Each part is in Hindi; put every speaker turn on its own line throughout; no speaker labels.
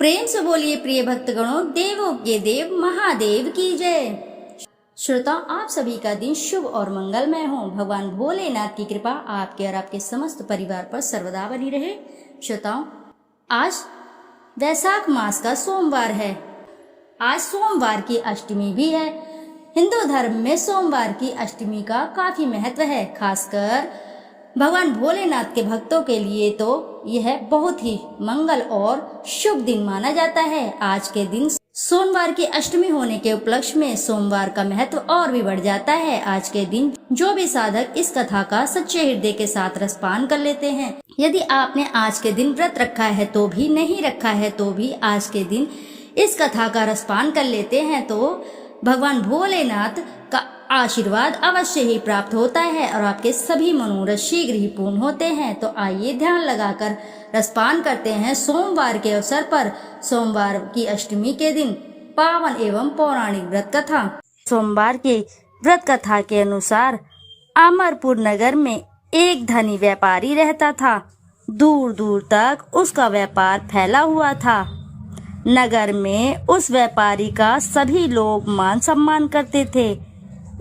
प्रेम से बोलिए प्रिय भक्तगणों, देवों के देव महादेव की जय। श्रोताओं, आप सभी का दिन शुभ और मंगलमय हो। भगवान भोलेनाथ की कृपा आपके और आपके समस्त परिवार पर सर्वदा बनी रहे। श्रोताओं, आज वैशाख मास का सोमवार है। आज सोमवार की अष्टमी भी है। हिंदू धर्म में सोमवार की अष्टमी का काफी महत्व है। खासकर भगवान भोलेनाथ के भक्तों के लिए तो यह बहुत ही मंगल और शुभ दिन माना जाता है। आज के दिन सोमवार की अष्टमी होने के उपलक्ष्य में सोमवार का महत्व और भी बढ़ जाता है। आज के दिन जो भी साधक इस कथा का सच्चे हृदय के साथ रसपान कर लेते हैं, यदि आपने आज के दिन व्रत रखा है तो भी, नहीं रखा है तो भी, आज के दिन इस कथा का रसपान कर लेते हैं तो भगवान भोलेनाथ का आशीर्वाद अवश्य ही प्राप्त होता है और आपके सभी मनोरथ शीघ्र ही पूर्ण होते हैं। तो आइए ध्यान लगाकर रसपान करते हैं सोमवार के अवसर पर सोमवार की अष्टमी के दिन पावन एवं पौराणिक व्रत कथा। सोमवार की व्रत कथा के अनुसार अमरपुर नगर में एक धनी व्यापारी रहता था। दूर दूर तक उसका व्यापार फैला हुआ था। नगर में उस व्यापारी का सभी लोग मान सम्मान करते थे।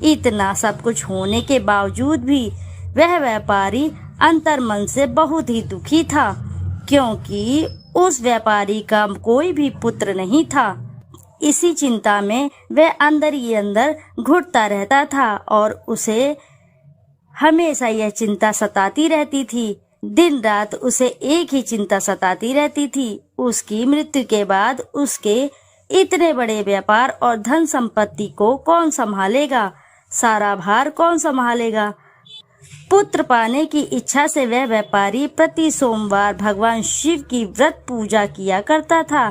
इतना सब कुछ होने के बावजूद भी वह व्यापारी अंतर्मन से बहुत ही दुखी था, क्योंकि उस व्यापारी का कोई भी पुत्र नहीं था। इसी चिंता में वह अंदर ही अंदर घुटता रहता था और उसे हमेशा यह चिंता सताती रहती थी। दिन रात उसे एक ही चिंता सताती रहती थी। उसकी मृत्यु के बाद उसके इतने बड़े व्यापार और धन संपत्ति को कौन संभालेगा? सारा भार कौन संभालेगा? पुत्र पाने की इच्छा से वह व्यापारी प्रति सोमवार भगवान शिव की व्रत पूजा किया करता था।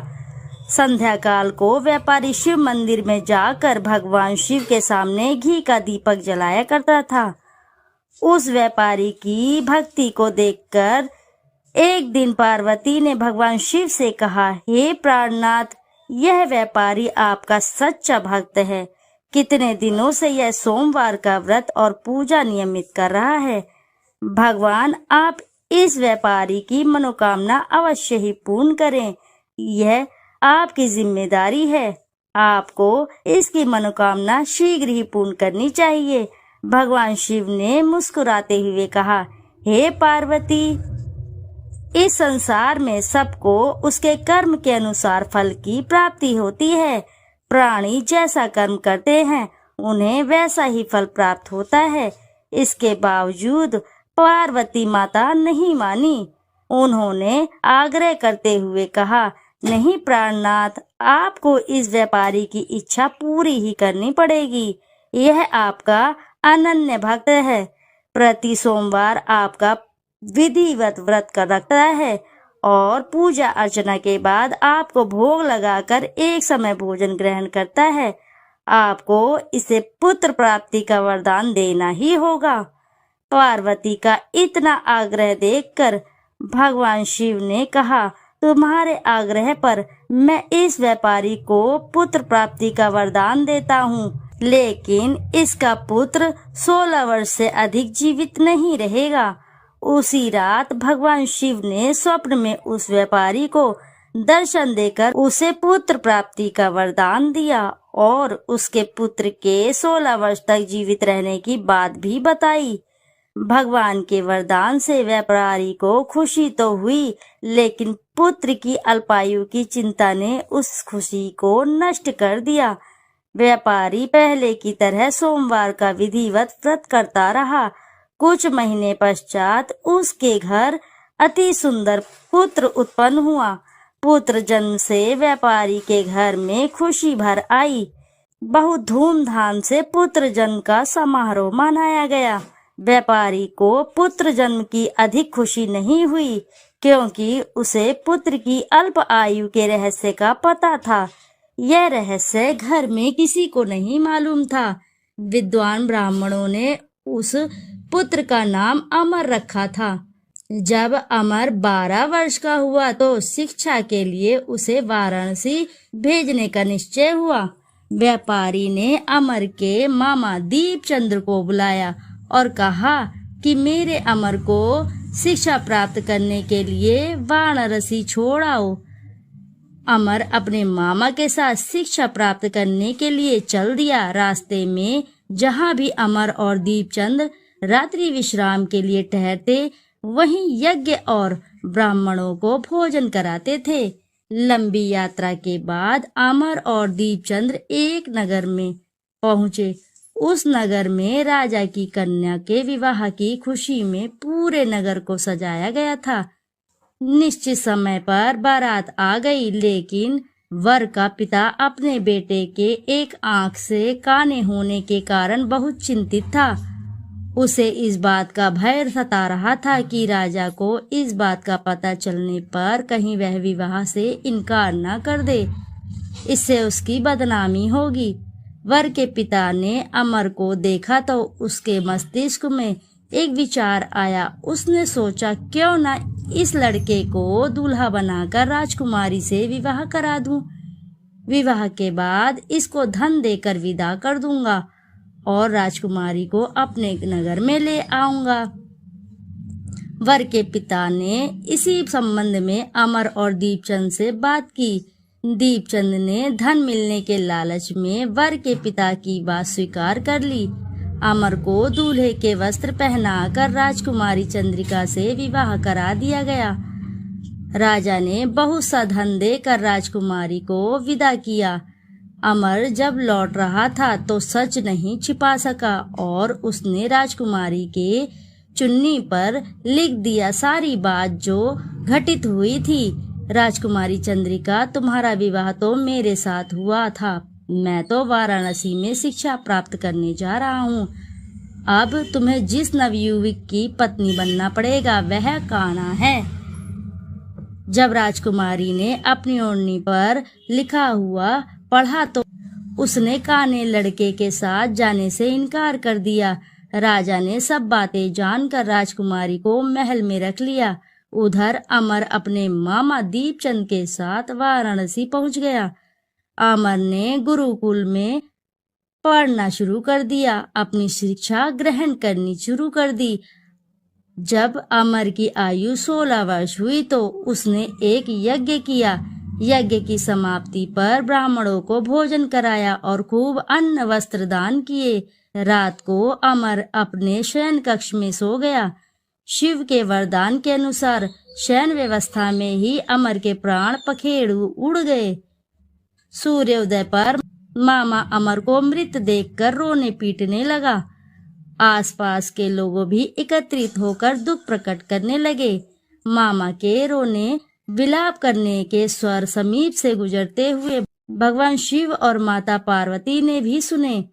संध्या काल को व्यापारी शिव मंदिर में जाकर भगवान शिव के सामने घी का दीपक जलाया करता था। उस व्यापारी की भक्ति को देखकर एक दिन पार्वती ने भगवान शिव से कहा, हे प्राणनाथ, यह व्यापारी आपका सच्चा भक्त है। कितने दिनों से यह सोमवार का व्रत और पूजा नियमित कर रहा है। भगवान, आप इस व्यापारी की मनोकामना अवश्य ही पूर्ण करें। यह आपकी जिम्मेदारी है। आपको इसकी मनोकामना शीघ्र ही पूर्ण करनी चाहिए। भगवान शिव ने मुस्कुराते हुए कहा, हे पार्वती, इस संसार में सबको उसके कर्म के अनुसार फल की प्राप्ति होती है। प्राणी जैसा कर्म करते हैं उन्हें वैसा ही फल प्राप्त होता है। इसके बावजूद पार्वती माता नहीं मानी। उन्होंने आग्रह करते हुए कहा, नहीं प्राणनाथ, आपको इस व्यापारी की इच्छा पूरी ही करनी पड़ेगी। यह आपका अनन्य भक्त है। प्रति सोमवार आपका विधिवत व्रत कर रखता है और पूजा अर्चना के बाद आपको भोग लगाकर एक समय भोजन ग्रहण करता है। आपको इसे पुत्र प्राप्ति का वरदान देना ही होगा। पार्वती का इतना आग्रह देखकर भगवान शिव ने कहा, तुम्हारे आग्रह पर मैं इस व्यापारी को पुत्र प्राप्ति का वरदान देता हूँ, लेकिन इसका पुत्र 16 वर्ष से अधिक जीवित नहीं रहेगा। उसी रात भगवान शिव ने स्वप्न में उस व्यापारी को दर्शन देकर उसे पुत्र प्राप्ति का वरदान दिया और उसके पुत्र के 16 वर्ष तक जीवित रहने की बात भी बताई। भगवान के वरदान से व्यापारी को खुशी तो हुई, लेकिन पुत्र की अल्पायु की चिंता ने उस खुशी को नष्ट कर दिया। व्यापारी पहले की तरह सोमवार का विधिवत व्रत करता रहा। कुछ महीने पश्चात उसके घर अति सुंदर पुत्र उत्पन्न हुआ। पुत्र जन्म से व्यापारी के घर में खुशी भर आई। बहुत धूमधाम से पुत्र जन्म का समारोह मनाया गया। व्यापारी को पुत्र जन्म की अधिक खुशी नहीं हुई, क्योंकि उसे पुत्र की अल्प आयु के रहस्य का पता था। यह रहस्य घर में किसी को नहीं मालूम था। विद्वान ब्राह्मणों ने उस पुत्र का नाम अमर रखा था। जब अमर 12 वर्ष का हुआ तो शिक्षा के लिए उसे वाराणसी भेजने का निश्चय हुआ। व्यापारी ने अमर के मामा दीपचंद्र को बुलाया और कहा कि मेरे अमर को शिक्षा प्राप्त करने के लिए वाराणसी छोड़ आओ। अमर अपने मामा के साथ शिक्षा प्राप्त करने के लिए चल दिया। रास्ते में जहाँ भी अमर और दीपचंद रात्रि विश्राम के लिए ठहरते, वहीं यज्ञ और ब्राह्मणों को भोजन कराते थे। लंबी यात्रा के बाद अमर और दीपचंद्र एक नगर में पहुंचे। उस नगर में राजा की कन्या के विवाह की खुशी में पूरे नगर को सजाया गया था। निश्चित समय पर बारात आ गई, लेकिन वर का पिता अपने बेटे के एक आंख से काने होने के कारण बहुत चिंतित था। उसे इस बात का भय सता रहा था कि राजा को इस बात का पता चलने पर कहीं वह विवाह से इनकार न कर दे, इससे उसकी बदनामी होगी। वर के पिता ने अमर को देखा तो उसके मस्तिष्क में एक विचार आया। उसने सोचा, क्यों न इस लड़के को दूल्हा बनाकर राजकुमारी से विवाह करा दूं। विवाह के बाद इसको धन देकर विदा कर दूंगा और राजकुमारी को अपने नगर में ले आऊंगा। वर के पिता ने इसी संबंध में अमर और दीपचंद से बात की। दीपचंद ने धन मिलने के लालच में वर के पिता की बात स्वीकार कर ली। अमर को दूल्हे के वस्त्र पहनाकर राजकुमारी चंद्रिका से विवाह करा दिया गया। राजा ने बहुत सा धन देकर राजकुमारी को विदा किया। अमर जब लौट रहा था तो सच नहीं छिपा सका और उसने राजकुमारी के चुन्नी पर लिख दिया सारी बात जो घटित हुई थी। राजकुमारी चंद्रिका, तुम्हारा विवाह तो मेरे साथ हुआ था। मैं तो वाराणसी में शिक्षा प्राप्त करने जा रहा हूँ। अब तुम्हें जिस नवयुवक की पत्नी बनना पड़ेगा वह कान्हा है। जब राजकुमारी ने अपनी ओढ़नी पर लिखा हुआ पढ़ा तो उसने काने लड़के के साथ जाने से इनकार कर दिया। राजा ने सब बातें जानकर राजकुमारी को महल में रख लिया। उधर अमर अपने मामा दीपचंद के साथ वाराणसी पहुंच गया। अमर ने गुरुकुल में पढ़ना शुरू कर दिया, अपनी शिक्षा ग्रहण करनी शुरू कर दी। जब अमर की आयु 16 वर्ष हुई तो उसने एक यज्ञ किया। यज्ञ की समाप्ति पर ब्राह्मणों को भोजन कराया और खूब अन्न वस्त्र दान किए। रात को अमर अपने शयन कक्ष में सो गया। शिव के वरदान के अनुसार शयन व्यवस्था में ही अमर के प्राण पखेरु उड़ गए। सूर्योदय पर मामा अमर को मृत देखकर रोने पीटने लगा। आसपास के लोग भी एकत्रित होकर दुख प्रकट करने लगे। मामा के रोने विलाप करने के स्वर समीप से गुजरते हुए भगवान शिव और माता पार्वती ने भी सुने।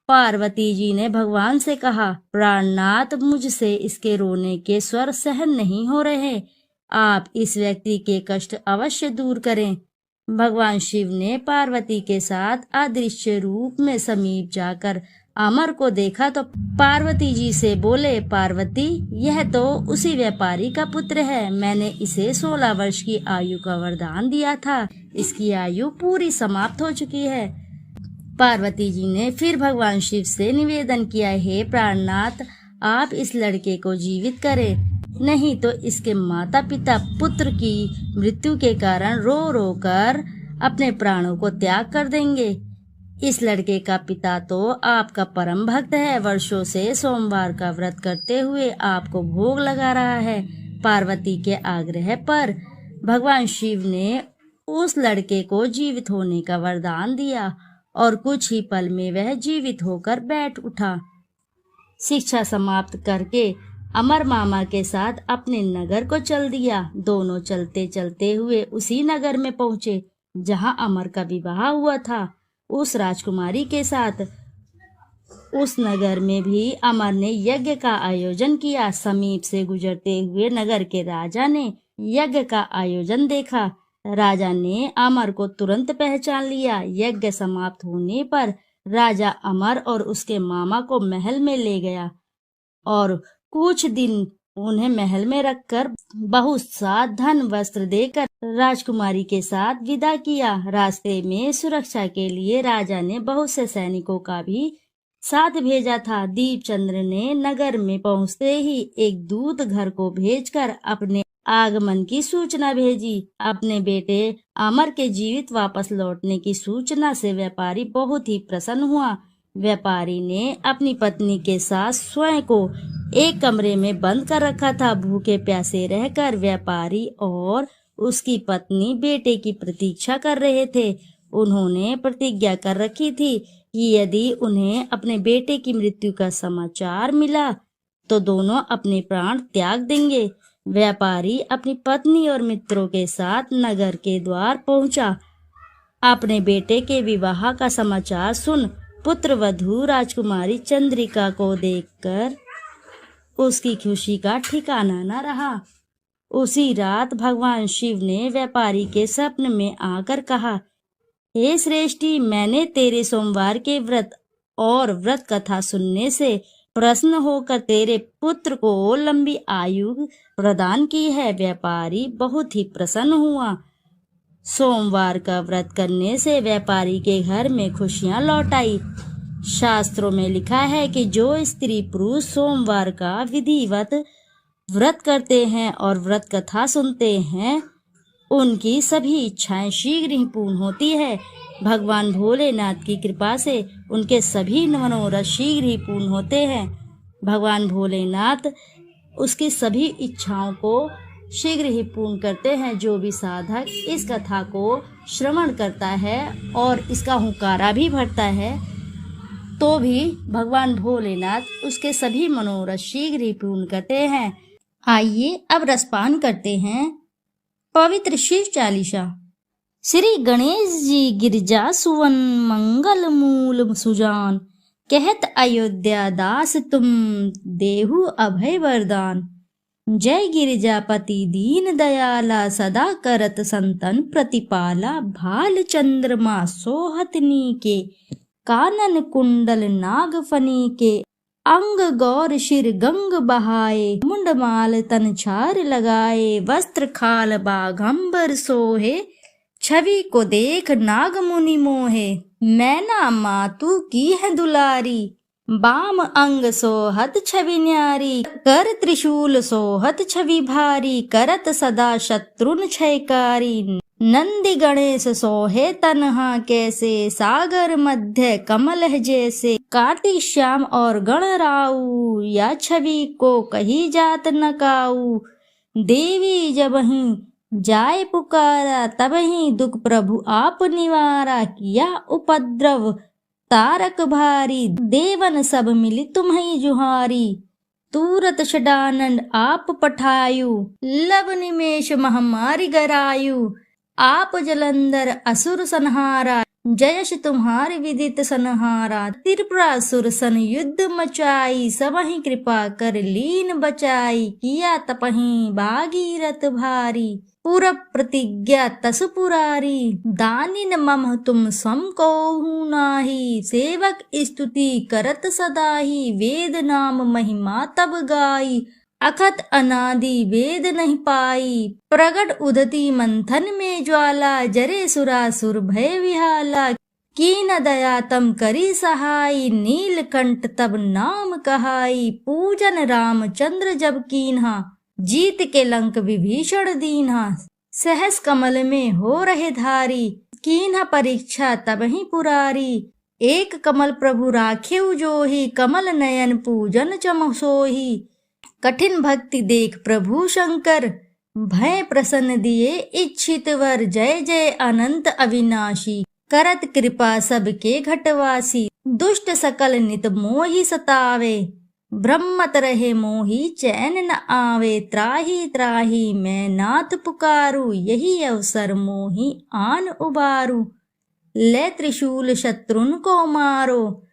पार्वती जी ने भगवान से कहा, प्राणनाथ, मुझसे इसके रोने के स्वर सहन नहीं हो रहे। आप इस व्यक्ति के कष्ट अवश्य दूर करें। भगवान शिव ने पार्वती के साथ अदृश्य रूप में समीप जाकर अमर को देखा तो पार्वती जी से बोले, पार्वती, यह तो उसी व्यापारी का पुत्र है। मैंने इसे 16 वर्ष की आयु का वरदान दिया था। इसकी आयु पूरी समाप्त हो चुकी है। पार्वती जी ने फिर भगवान शिव से निवेदन किया, हे प्राणनाथ, आप इस लड़के को जीवित करें, नहीं तो इसके माता पिता पुत्र की मृत्यु के कारण रो रो कर अपने प्राणों को त्याग कर देंगे। इस लड़के का पिता तो आपका परम भक्त है, वर्षों से सोमवार का व्रत करते हुए आपको भोग लगा रहा है। पार्वती के आग्रह पर भगवान शिव ने उस लड़के को जीवित होने का वरदान दिया और कुछ ही पल में वह जीवित होकर बैठ उठा। शिक्षा समाप्त करके अमर मामा के साथ अपने नगर को चल दिया। दोनों चलते चलते हुए उसी नगर में पहुंचे जहां अमर का विवाह हुआ था, उस राजकुमारी के साथ। उस नगर में भी अमर ने यज्ञ का आयोजन किया। समीप से गुजरते हुए नगर के राजा ने यज्ञ का आयोजन देखा। राजा ने अमर को तुरंत पहचान लिया। यज्ञ समाप्त होने पर राजा अमर और उसके मामा को महल में ले गया और कुछ दिन उन्हें महल में रखकर बहुत सा धन वस्त्र देकर राजकुमारी के साथ विदा किया। रास्ते में सुरक्षा के लिए राजा ने बहुत से सैनिकों का भी साथ भेजा था। दीपचंद्र ने नगर में पहुंचते ही एक दूत घर को भेजकर अपने आगमन की सूचना भेजी। अपने बेटे अमर के जीवित वापस लौटने की सूचना से व्यापारी बहुत ही प्रसन्न हुआ। व्यापारी ने अपनी पत्नी के साथ स्वयं को एक कमरे में बंद कर रखा था। भूखे प्यासे रहकर व्यापारी और उसकी पत्नी बेटे की प्रतीक्षा कर रहे थे। उन्होंने प्रतिज्ञा कर रखी थी कि यदि उन्हें अपने बेटे की मृत्यु का समाचार मिला तो दोनों अपने प्राण त्याग देंगे। व्यापारी अपनी पत्नी और मित्रों के साथ नगर के द्वार पहुंचा। अपने बेटे के विवाह का समाचार सुन पुत्र वधू राजकुमारी चंद्रिका को देखकर उसकी खुशी का ठिकाना न रहा। उसी रात भगवान शिव ने व्यापारी के स्वप्न में आकर कहा, हे श्रेष्ठी, मैंने तेरे सोमवार के व्रत और व्रत कथा सुनने से प्रसन्न होकर तेरे पुत्र को लंबी आयु प्रदान की है। व्यापारी बहुत ही प्रसन्न हुआ। सोमवार का व्रत करने से व्यापारी के घर में खुशियां लौट आई। शास्त्रों में लिखा है कि जो स्त्री पुरुष सोमवार का विधिवत व्रत करते हैं और व्रत कथा सुनते हैं, उनकी सभी इच्छाएं शीघ्र ही पूर्ण होती है। भगवान भोलेनाथ की कृपा से उनके सभी मनोरथ शीघ्र ही पूर्ण होते हैं। भगवान भोलेनाथ उसकी सभी इच्छाओं को शीघ्र ही पूर्ण करते हैं। जो भी साधक इस कथा को श्रवण करता है और इसका हुंकारा भी भरता है तो भी भगवान भोलेनाथ उसके सभी मनोरथ शीघ्र ही पूर्ण करते हैं। आइए अब रसपान करते हैं पवित्र शिव चालीसा। श्री गणेश जी गिरजा सुवन मंगल मूल सुजान, कहत अयोध्या दास तुम देहु अभय वरदान। जय गिरिजापति दीन दयाला, सदा करत संतन प्रतिपाला। भाल चंद्रमा सोहतनी के, कानन कुंडल नागफनी के। अंग गौर शिर गंग बहाए, मुंडमाल तन छार लगाए। वस्त्र खाल बाघंबर सोहे, छवि को देख नाग मुनि मोहे। मैना मातु की है दुलारी, बाम अंग सोहत छवि न्यारी। कर त्रिशूल सोहत छवि भारी, करत सदा शत्रुन क्षयकारी। नंदी गणेश सोहे तनहा कैसे, सागर मध्य कमल है जैसे। कार्तिक श्याम और गणराऊ, या छवि को कही जात न काऊ। देवी जबहि जाय पुकारा, तबहि दुख प्रभु आप निवारा। किया उपद्रव तारक भारी, देवन सब मिली तुम्हि जुहारी। तूरत षडानंद आप पठायु, लव निमेष महामारी गरायु। आप जलंधर असुर संहारा, जयश तुम्हारे विदित संहारा। त्रिपुरासुर सन युद्ध मचाई, सबहि कृपा कर लीन बचाई। किया तपहि भागीरथ भारी, पूरब प्रतिज्ञा तसु पुरारी। दानिन मम तुम सम कोहु नाही, सेवक स्तुति करत सदाही। वेद नाम महिमा तब गाई, अखत अनादि वेद नहीं पाई। प्रगट उदती मंथन में ज्वाला, जरे सुरासुर भय विहाला। कीन दया तम करी सहाई, नीलकंठ तब नाम कहाई। पूजन रामचंद्र जब कीन्हा, जीत के लंक विभीषण दीन्हा। सहस कमल में हो रहे धारी, कीन्हा परीक्षा तब ही पुरारी। एक कमल प्रभु राखेउ जोही, कमल नयन पूजन चम सोही। कठिन भक्ति देख प्रभु शंकर, भय प्रसन्न दिए इच्छित वर। जय जय अनंत अविनाशी, करत कृपा सबके घटवासी। दुष्ट सकल नित मोहि सतावे, ब्रह्मत रहे मोहि चैन न आवे। त्राहि त्राहि मैं नाथ पुकारू, यही अवसर मोहि आन उबारू। ले त्रिशूल शत्रुन को मारो,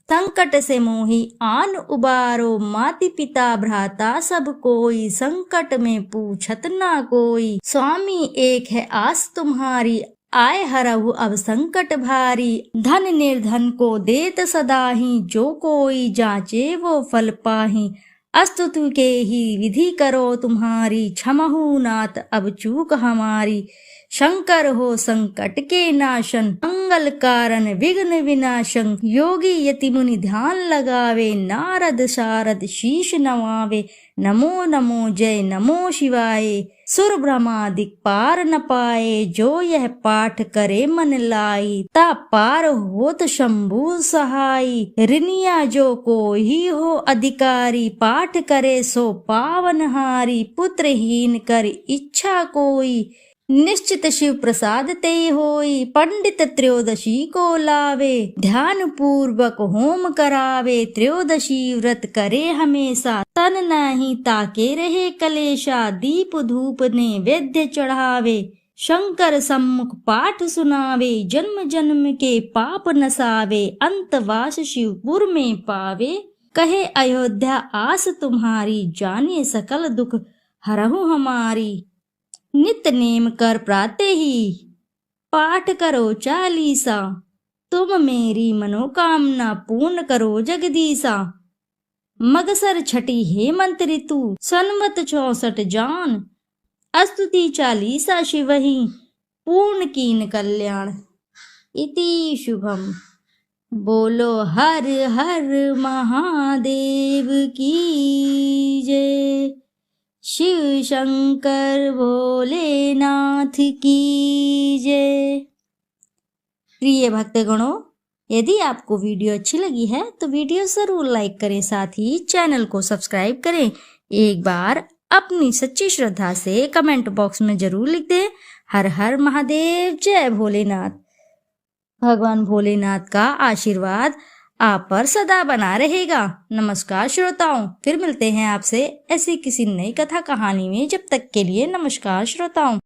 संकट से मोहि आन उबारो। माति पिता भ्राता सब कोई, संकट में पूछत ना कोई। स्वामी एक है आस तुम्हारी, आए हरहु अब संकट भारी। धन निर्धन को देत सदाही, जो कोई जाचे वो फल पाही। अस्तुति के ही विधि करो तुम्हारी, क्षमहु नाथ अब चूक हमारी। शंकर हो संकट के नाशन, मंगल कारण विघ्न विनाशन। योगी यति मुनि ध्यान लगावे, नारद शारद शीश नवावे। नमो नमो जय नमो शिवाय, सुर ब्रह्मादिक पार न पाए। जो यह पाठ करे मन लाई, ता पार होत शंभु सहाई। ऋनिया जो को ही हो अधिकारी, पाठ करे सो पावनहारी। पुत्रहीन कर इच्छा कोई, निश्चित शिव प्रसाद ते होई। पंडित त्रयोदशी को लावे, ध्यान पूर्वक होम करावे। त्रयोदशी व्रत करे हमेशा, तन नहीं ताके रहे कलेशा। दीप धूप नैवेद्य चढ़ावे, शंकर सम्मुख पाठ सुनावे। जन्म जन्म के पाप नसावे, अंतवास शिवपुर में पावे। कहे अयोध्या आस तुम्हारी, जाने सकल दुख हरहु हमारी। नित नेम कर प्राते ही, पाठ करो चालीसा। तुम मेरी मनोकामना पूर्ण करो जगदीसा। मगसर छठी हेमंत ऋतु, सन्मत 64 जान। स्तुति चालीसा शिवहि, पूर्ण कीन कल्याण। इति शुभम। बोलो हर हर महादेव की जय। शिव शंकर भोलेनाथ की जय। प्रिय भक्तगणों, यदि आपको वीडियो अच्छी लगी है तो वीडियो जरूर लाइक करें, साथ ही चैनल को सब्सक्राइब करें। एक बार अपनी सच्ची श्रद्धा से कमेंट बॉक्स में जरूर लिख दें, हर हर महादेव, जय भोलेनाथ। भगवान भोलेनाथ का आशीर्वाद आप पर सदा बना रहेगा। नमस्कार श्रोताओं, फिर मिलते हैं आपसे ऐसी किसी नई कथा कहानी में। जब तक के लिए नमस्कार श्रोताओं।